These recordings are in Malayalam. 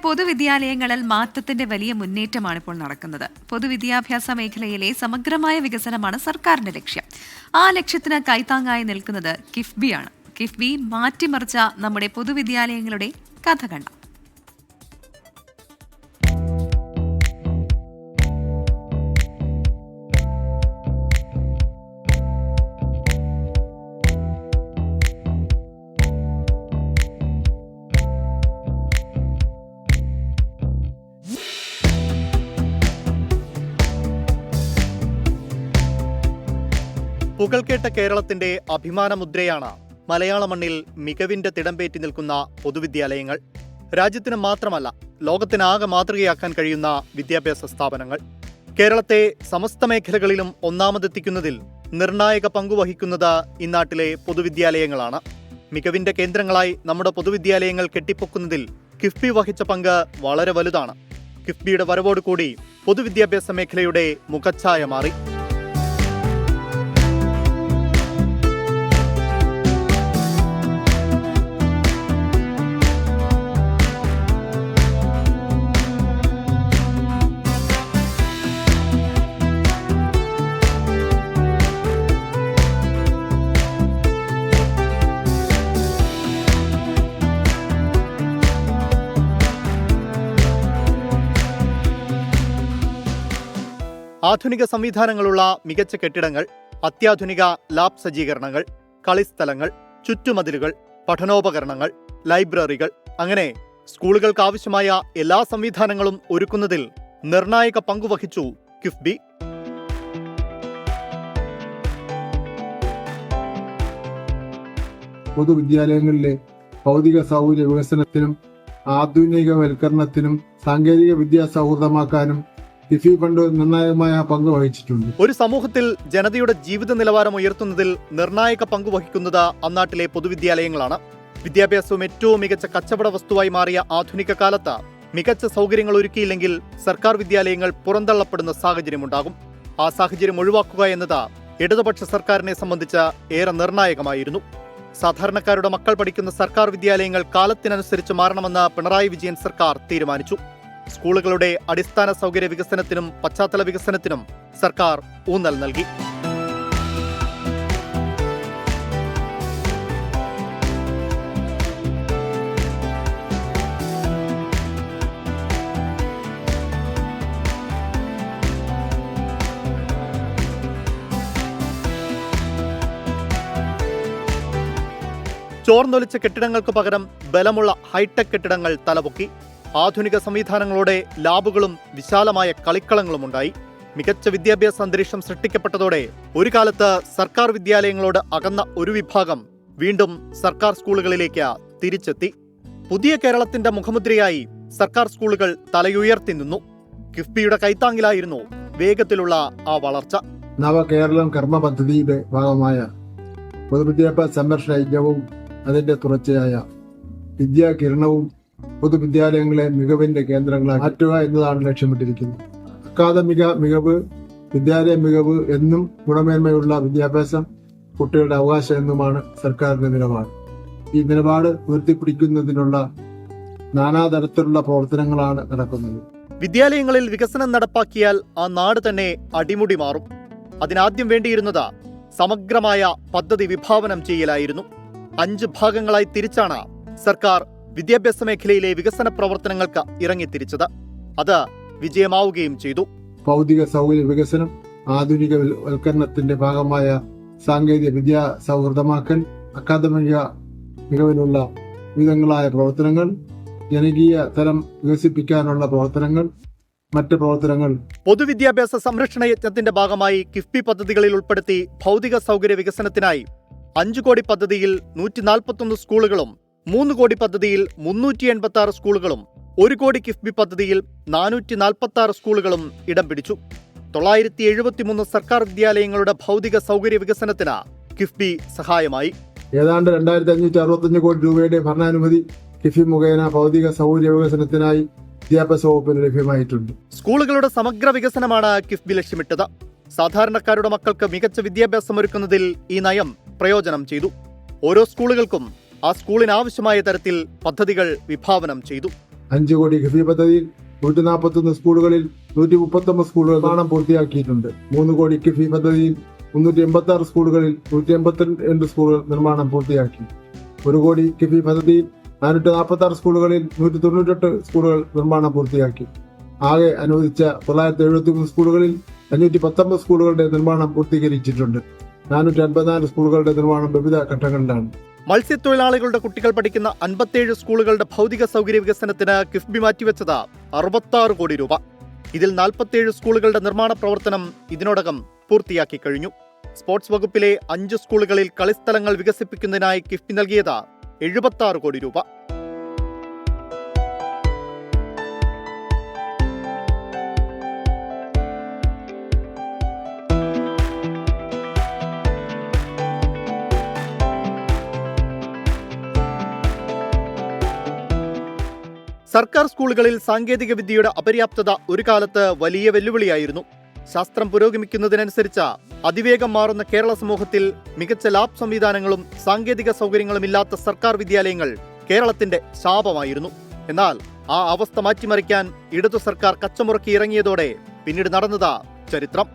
പൊതുവിദ്യാലയങ്ങളിൽ മാറ്റത്തിന്റെ വലിയ മുന്നേറ്റമാണ് ഇപ്പോൾ നടക്കുന്നത്. പൊതുവിദ്യാഭ്യാസ മേഖലയിലെ സമഗ്രമായ വികസനമാണ് സർക്കാരിന്റെ ലക്ഷ്യം. ആ ലക്ഷ്യത്തിന് കൈത്താങ്ങായി നിൽക്കുന്നത് കിഫ്ബിയാണ്. കിഫ്ബി മാറ്റിമറിച്ച നമ്മുടെ പൊതുവിദ്യാലയങ്ങളുടെ കഥ കണ്ട പുകൾക്കേട്ട കേരളത്തിന്റെ അഭിമാനമുദ്രയാണ് മലയാള മണ്ണിൽ മികവിന്റെ തിടമ്പേറ്റി നിൽക്കുന്ന പൊതുവിദ്യാലയങ്ങൾ. രാജ്യത്തിന് മാത്രമല്ല, ലോകത്തിനാകെ മാതൃകയാക്കാൻ കഴിയുന്ന വിദ്യാഭ്യാസ സ്ഥാപനങ്ങൾ. കേരളത്തെ സമസ്ത മേഖലകളിലും ഒന്നാമതെത്തിക്കുന്നതിൽ നിർണായക പങ്കുവഹിക്കുന്നത് ഇന്നാട്ടിലെ പൊതുവിദ്യാലയങ്ങളാണ്. മികവിന്റെ കേന്ദ്രങ്ങളായി നമ്മുടെ പൊതുവിദ്യാലയങ്ങൾ കെട്ടിപ്പൊക്കുന്നതിൽ കിഫ്ബി വഹിച്ച പങ്ക് വളരെ വലുതാണ്. കിഫ്ബിയുടെ വരവോടുകൂടി പൊതുവിദ്യാഭ്യാസ മേഖലയുടെ മുഖച്ഛായ മാറി. ആധുനിക സംവിധാനങ്ങളുള്ള മികച്ച കെട്ടിടങ്ങൾ, അത്യാധുനിക ലാബ് സജ്ജീകരണങ്ങൾ, കളിസ്ഥലങ്ങൾ, ചുറ്റുമതിലുകൾ, പഠനോപകരണങ്ങൾ, ലൈബ്രറികൾ, അങ്ങനെ സ്കൂളുകൾക്ക് ആവശ്യമായ എല്ലാ സംവിധാനങ്ങളും ഒരുക്കുന്നതിൽ നിർണായക പങ്കുവഹിച്ചു കിഫ്ബി. പൊതുവിദ്യാലയങ്ങളിലെ ഭൗതിക സൗകര്യ വികസനത്തിനും ആധുനികവൽക്കരണത്തിനും സാങ്കേതിക വിദ്യാ സൗഹൃദമാക്കാനും കിഫ്ബി ഫണ്ട് നിർണായകമായ പങ്ക് വഹിച്ചിട്ടുണ്ട്. ഒരു സമൂഹത്തിൽ ജനതയുടെ ജീവിത നിലവാരം ഉയർത്തുന്നതിൽ നിർണായക പങ്ക് വഹിക്കുന്നത് അന്നാട്ടിലെ പൊതുവിദ്യാലയങ്ങളാണ്. വിദ്യാഭ്യാസവും ഏറ്റവും മികച്ച കച്ചവട വസ്തുവായി മാറിയ ആധുനിക കാലത്ത് മികച്ച സൗകര്യങ്ങൾ ഒരുക്കിയില്ലെങ്കിൽ സർക്കാർ വിദ്യാലയങ്ങൾ പുറന്തള്ളപ്പെടുന്ന സാഹചര്യമുണ്ടാകും. ആ സാഹചര്യം ഒഴിവാക്കുക എന്നത് ഇടതുപക്ഷ സർക്കാരിനെ സംബന്ധിച്ച് ഏറെ നിർണായകമായിരുന്നു. സാധാരണക്കാരുടെ മക്കൾ പഠിക്കുന്ന സർക്കാർ വിദ്യാലയങ്ങൾ കാലത്തിനനുസരിച്ച് മാറണമെന്ന് പിണറായി വിജയൻ സർക്കാർ തീരുമാനിച്ചു. സ്കൂളുകളുടെ അടിസ്ഥാന സൗകര്യ വികസനത്തിനും പശ്ചാത്തല വികസനത്തിനും സർക്കാർ ഊന്നൽ നൽകി. ചോർന്നൊലിച്ച കെട്ടിടങ്ങൾക്ക് പകരം ബലമുള്ള ഹൈടെക് കെട്ടിടങ്ങൾ തലപൊക്കി. ആധുനിക സംവിധാനങ്ങളോടെ ലാബുകളും വിശാലമായ കളിക്കളങ്ങളും ഉണ്ടായി. മികച്ച വിദ്യാഭ്യാസ അന്തരീക്ഷം സൃഷ്ടിക്കപ്പെട്ടതോടെ ഒരു കാലത്ത് സർക്കാർ വിദ്യാലയങ്ങളോട് അകന്ന ഒരു വിഭാഗം വീണ്ടും സർക്കാർ സ്കൂളുകളിലേക്ക് തിരിച്ചെത്തി. പുതിയ കേരളത്തിന്റെ മുഖമുദ്രയായി സർക്കാർ സ്കൂളുകൾ തലയുയർത്തി നിന്നു. കിഫ്ബിയുടെ കൈത്താങ്ങിലായിരുന്നു വേഗത്തിലുള്ള ആ വളർച്ച. നവകേരളം കർമ്മ പദ്ധതിയുടെ ഭാഗമായ പൊതുവിദ്യാഭ്യാസ സംരക്ഷണ യജ്ഞവും അതിന്റെ തുടർച്ചയായ വിദ്യാകിരണവും പൊതുവിദ്യാലയങ്ങളെ മികവിന്റെ കേന്ദ്രങ്ങളായി മാറ്റുക എന്നതാണ് ലക്ഷ്യമിട്ടിരിക്കുന്നത്. അക്കാദമിക മികവ്, വിദ്യാലയ മികവ് എന്നും ഗുണമേന്മയുള്ള വിദ്യാഭ്യാസം കുട്ടികളുടെ അവകാശം എന്നുമാണ് സർക്കാരിന്റെ നിലപാട്. ഈ നിലപാട് ഉയർത്തിപ്പിടിക്കുന്നതിനുള്ള നാനാതരത്തിലുള്ള പ്രവർത്തനങ്ങളാണ് നടക്കുന്നത്. വിദ്യാലയങ്ങളിൽ വികസനം നടപ്പാക്കിയാൽ ആ നാട് തന്നെ അടിമുടി മാറും. അതിനാദ്യം വേണ്ടിയിരുന്നത് സമഗ്രമായ പദ്ധതി വിഭാവനം ചെയ്യലായിരുന്നു. 5 ഭാഗങ്ങളായി തിരിച്ചാണ് സർക്കാർ വിദ്യാഭ്യാസ മേഖലയിലെ വികസന പ്രവർത്തനങ്ങൾക്ക് ഇറങ്ങിത്തിരിച്ചത്. അത് വിജയമാവുകയും ചെയ്തു. ഭൗതിക സൗകര്യ വികസനം, ആധുനികവൽക്കരണത്തിന്റെ ഭാഗമായ സാങ്കേതിക വിദ്യാ സൗഹൃദമാക്കൽ, അക്കാദമിക മികവിനുള്ള വിവിധങ്ങളായ പ്രവർത്തനങ്ങൾ, ജനകീയ തലം വികസിപ്പിക്കാനുള്ള പ്രവർത്തനങ്ങൾ, മറ്റ് പ്രവർത്തനങ്ങൾ. പൊതുവിദ്യാഭ്യാസ സംരക്ഷണ യജ്ഞത്തിന്റെ ഭാഗമായി കിഫ്ബി പദ്ധതികളിൽ ഉൾപ്പെടുത്തി ഭൗതിക സൗകര്യ വികസനത്തിനായി 5 കോടി പദ്ധതിയിൽ 141 സ്കൂളുകളും, 3 കോടി പദ്ധതിയിൽ 386 സ്കൂളുകളും, 1 കോടി കിഫ്ബി പദ്ധതിയിൽ 446 സ്കൂളുകളും ഇടം പിടിച്ചു. 973 സർക്കാർ വിദ്യാലയങ്ങളുടെ ഭൗതിക സൗകര്യ വികസനത്തിന് കിഫ്ബി സഹായമായി. ഏതാണ്ട് 2565 കോടി രൂപയുടെ ഭരണാനുമതി കിഫ്ബി മുഖേന ഭൗതിക സൗകര്യ വികസനത്തിനായി വിദ്യാഭ്യാസ വകുപ്പിന് ലഭ്യമായിട്ടുണ്ട്. സ്കൂളുകളുടെ സമഗ്ര വികസനമാണ് കിഫ്ബി ലക്ഷ്യമിട്ടത്. സാധാരണക്കാരുടെ മക്കൾക്ക് മികച്ച വിദ്യാഭ്യാസം ഒരുക്കുന്നതിൽ ഈ നയം പ്രയോജനം ചെയ്തു. ഓരോ സ്കൂളുകൾക്കും ആ സ്കൂളിന് ആവശ്യമായ തരത്തിൽ പദ്ധതികൾ വിഭാവനം ചെയ്തു. 5 കോടി കിഫി പദ്ധതിയിൽ 141 സ്കൂളുകളിൽ 139 സ്കൂളുകൾ നിർമ്മാണം പൂർത്തിയാക്കിയിട്ടുണ്ട്. 3 കോടി കിഫി പദ്ധതിയിൽ 386 സ്കൂളുകളിൽ 182 സ്കൂളുകൾ നിർമ്മാണം പൂർത്തിയാക്കി. 1 കോടി കിഫി പദ്ധതിയിൽ 446 സ്കൂളുകളിൽ 198 സ്കൂളുകൾ നിർമ്മാണം പൂർത്തിയാക്കി. ആകെ അനുവദിച്ച 973 സ്കൂളുകളിൽ 519 സ്കൂളുകളുടെ നിർമ്മാണം പൂർത്തീകരിച്ചിട്ടുണ്ട്. 454 സ്കൂളുകളുടെ നിർമ്മാണം വിവിധ ഘട്ടങ്ങളിലാണ്. മത്സ്യത്തൊഴിലാളികളുടെ കുട്ടികൾ പഠിക്കുന്ന 57 സ്കൂളുകളുടെ ഭൗതിക സൗകര്യ വികസനത്തിന് കിഫ്ബി മാറ്റിവെച്ചത് 66 കോടി രൂപ. ഇതിൽ 47 സ്കൂളുകളുടെ നിർമ്മാണ പ്രവർത്തനം ഇതിനോടകം പൂർത്തിയാക്കി കഴിഞ്ഞു. സ്പോർട്സ് വകുപ്പിലെ 5 സ്കൂളുകളിൽ കളിസ്ഥലങ്ങൾ വികസിപ്പിക്കുന്നതിനായി കിഫ്ബി നൽകിയത് 76 കോടി രൂപ. സർക്കാർ സ്കൂളുകളിൽ സാങ്കേതിക വിദ്യയുടെ അപര്യാപ്തത ഒരു കാലത്ത് വലിയ വെല്ലുവിളിയായിരുന്നു. ശാസ്ത്രം പുരോഗമിക്കുന്നതിനനുസരിച്ച് അതിവേഗം മാറുന്ന കേരള സമൂഹത്തിൽ മികച്ച ലാബ് സംവിധാനങ്ങളും സാങ്കേതിക സൗകര്യങ്ങളും ഇല്ലാത്ത സർക്കാർ വിദ്യാലയങ്ങൾ കേരളത്തിന്റെ ശാപമായിരുന്നു. എന്നാൽ ആ അവസ്ഥ മാറ്റിമറിക്കാൻ ഇടതു സർക്കാർ കച്ചമുറക്കി ഇറങ്ങിയതോടെ പിന്നീട് നടന്നതാ ചരിത്രം.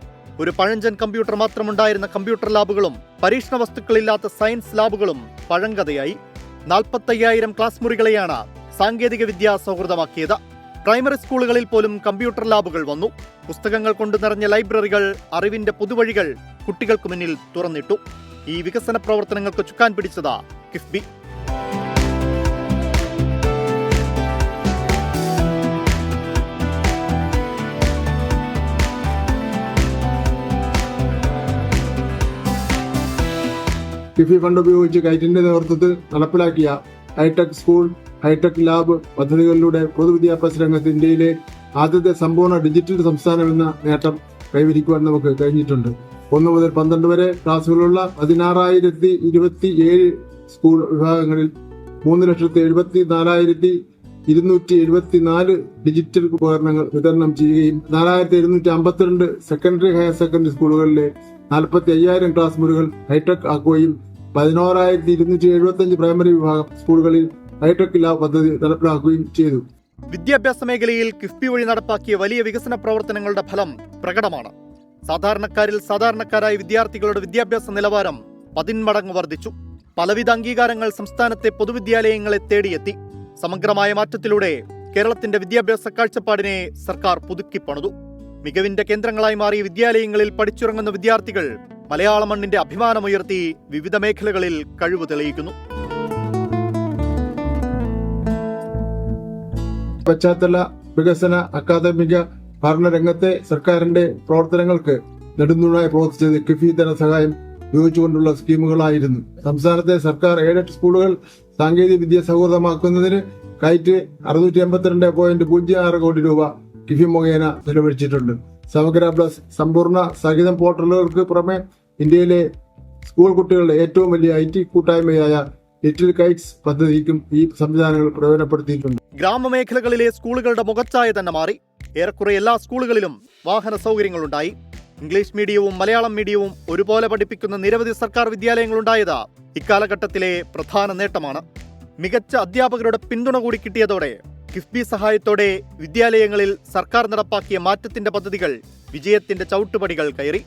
ഒരു പഴഞ്ചൻ കമ്പ്യൂട്ടർ മാത്രമുണ്ടായിരുന്ന കമ്പ്യൂട്ടർ ലാബുകളും പരീക്ഷണ വസ്തുക്കളില്ലാത്ത സയൻസ് ലാബുകളും പഴങ്കഥയായി. 45,000 ക്ലാസ് മുറികളെയാണ് സാങ്കേതിക വിദ്യാ സൗഹൃദമാക്കിയത്. പ്രൈമറി സ്കൂളുകളിൽ പോലും കമ്പ്യൂട്ടർ ലാബുകൾ വന്നു. പുസ്തകങ്ങൾ കൊണ്ട് നിറഞ്ഞ ലൈബ്രറികൾ അറിവിന്റെ പുതുവഴികൾ കുട്ടികൾക്ക് മുന്നിൽ തുറന്നിട്ടു. ഈ വികസന പ്രവർത്തനങ്ങൾക്ക് ചുക്കാൻ പിടിച്ചതാ കിഫ്ബി. കിഫി ഫണ്ട് ഉപയോഗിച്ച് കൈറ്റിന്റെ നേതൃത്വത്തിൽ നടപ്പിലാക്കിയ ഹൈടെക് സ്കൂൾ, ഹൈടെക് ലാബ് പദ്ധതികളിലൂടെ പൊതുവിദ്യാഭ്യാസ രംഗത്ത് ഇന്ത്യയിലെ ആദ്യത്തെ സമ്പൂർണ്ണ ഡിജിറ്റൽ സംസ്ഥാനം എന്ന നേട്ടം കൈവരിക്കുവാൻ നമുക്ക് കഴിഞ്ഞിട്ടുണ്ട്. 1 മുതൽ 12 വരെ ക്ലാസുകളുള്ള 16,027 സ്കൂൾ വിഭാഗങ്ങളിൽ 3,74,274 ഡിജിറ്റൽ ഉപകരണങ്ങൾ വിതരണം ചെയ്യുകയും 4,752 സെക്കൻഡറി ഹയർ സെക്കൻഡറി സ്കൂളുകളിലെ 45,000 ക്ലാസ് മുറികൾ ഹൈടെക് ആക്കുകയും 11,275 പ്രൈമറി വിഭാഗം സ്കൂളുകളിൽ ഹൈടെക് ലാബ് പദ്ധതി നടപ്പിലാക്കുകയും ചെയ്തു. വിദ്യാഭ്യാസ മേഖലയിൽ കിഫ്ബി വഴി നടപ്പാക്കിയ വലിയ വികസന പ്രവർത്തനങ്ങളുടെ ഫലം പ്രകടമാണ്. സാധാരണക്കാരിൽ സാധാരണക്കാരായ വിദ്യാർത്ഥികളുടെ വിദ്യാഭ്യാസ നിലവാരം 10 മടങ്ങ് വർദ്ധിച്ചു. പലവിധ അംഗീകാരങ്ങൾ സംസ്ഥാനത്തെ പൊതുവിദ്യാലയങ്ങളെ തേടിയെത്തി. സമഗ്രമായ മാറ്റത്തിലൂടെ കേരളത്തിന്റെ വിദ്യാഭ്യാസ കാഴ്ചപ്പാടിനെ സർക്കാർ പുതുക്കിപ്പണിതു. മികവിന്റെ കേന്ദ്രങ്ങളായി മാറിയ വിദ്യാലയങ്ങളിൽ പഠിച്ചിറങ്ങുന്ന വിദ്യാർത്ഥികൾ മലയാള മണ്ണിന്റെ അഭിമാനമുയർത്തി വിവിധ മേഖലകളിൽ കഴിവ് തെളിയിക്കുന്നു. പശ്ചാത്തല വികസന അക്കാദമിക ഭരണരംഗത്തെ സർക്കാരിന്റെ പ്രവർത്തനങ്ങൾക്ക് നെടുന്തൂണായി പ്രവർത്തിച്ചത് കിഫി ധനസഹായം ഉപയോഗിച്ചുകൊണ്ടുള്ള സ്കീമുകളായിരുന്നു. സംസ്ഥാനത്തെ സർക്കാർ എയ്ഡഡ് സ്കൂളുകൾ സാങ്കേതിക വിദ്യ സൗഹൃദമാക്കുന്നതിന് കൈറ്റ് 682.06 കോടി രൂപ കിഫി മുഖേന ചെലവഴിച്ചിട്ടുണ്ട്. സമഗ്ര പ്ലസ് സമ്പൂർണ്ണ സഹിതം പോർട്ടലുകൾക്ക് പുറമെ ഇന്ത്യയിലെ സ്കൂൾ കുട്ടികളുടെ ഏറ്റവും വലിയ IT കൂട്ടായ്മയായ ലിറ്റിൽ കൈറ്റ്സ് പദ്ധതിക്കും ഈ സംവിധാനങ്ങൾ പ്രയോജനപ്പെടുത്തിയിട്ടുണ്ട്. ഗ്രാമമേഖലകളിലെ സ്കൂളുകളുടെ മുഖച്ഛായ തന്നെ മാറി. ഏറെക്കുറെ എല്ലാ സ്കൂളുകളിലും വാഹന സൗകര്യങ്ങളുണ്ടായി. ഇംഗ്ലീഷ് മീഡിയവും മലയാളം മീഡിയവും ഒരുപോലെ പഠിപ്പിക്കുന്ന നിരവധി സർക്കാർ വിദ്യാലയങ്ങളുണ്ടായത് ഇക്കാലഘട്ടത്തിലെ പ്രധാന നേട്ടമാണ്. മികച്ച അധ്യാപകരുടെ പിന്തുണ കൂടി കിട്ടിയതോടെ കിഫ്ബി സഹായത്തോടെ വിദ്യാലയങ്ങളിൽ സർക്കാർ നടപ്പാക്കിയ മാറ്റത്തിന്റെ പദ്ധതികൾ വിജയത്തിന്റെ ചവിട്ടുപടികൾ കയറി.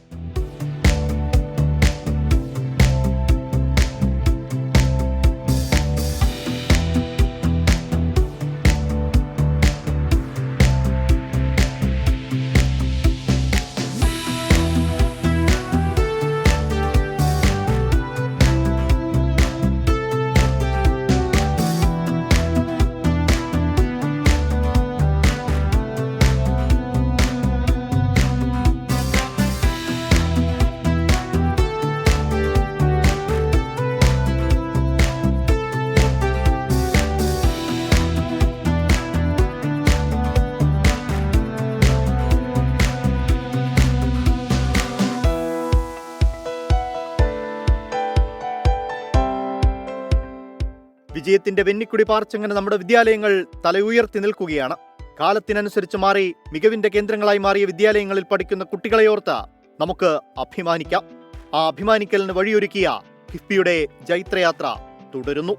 വിജയത്തിന്റെ വെന്നിക്കുടി പാർച്ചങ്ങനെ നമ്മുടെ വിദ്യാലയങ്ങൾ തലയുയർത്തി നിൽക്കുകയാണ്. കാലത്തിനനുസരിച്ച് മാറി മികവിന്റെ കേന്ദ്രങ്ങളായി മാറിയ വിദ്യാലയങ്ങളിൽ പഠിക്കുന്ന കുട്ടികളെ ഓർത്ത് നമുക്ക് അഭിമാനിക്കാം. ആ അഭിമാനിക്കലിന് വഴിയൊരുക്കിയ കിഫ്ബിയുടെ ജൈത്രയാത്ര തുടരുന്നു.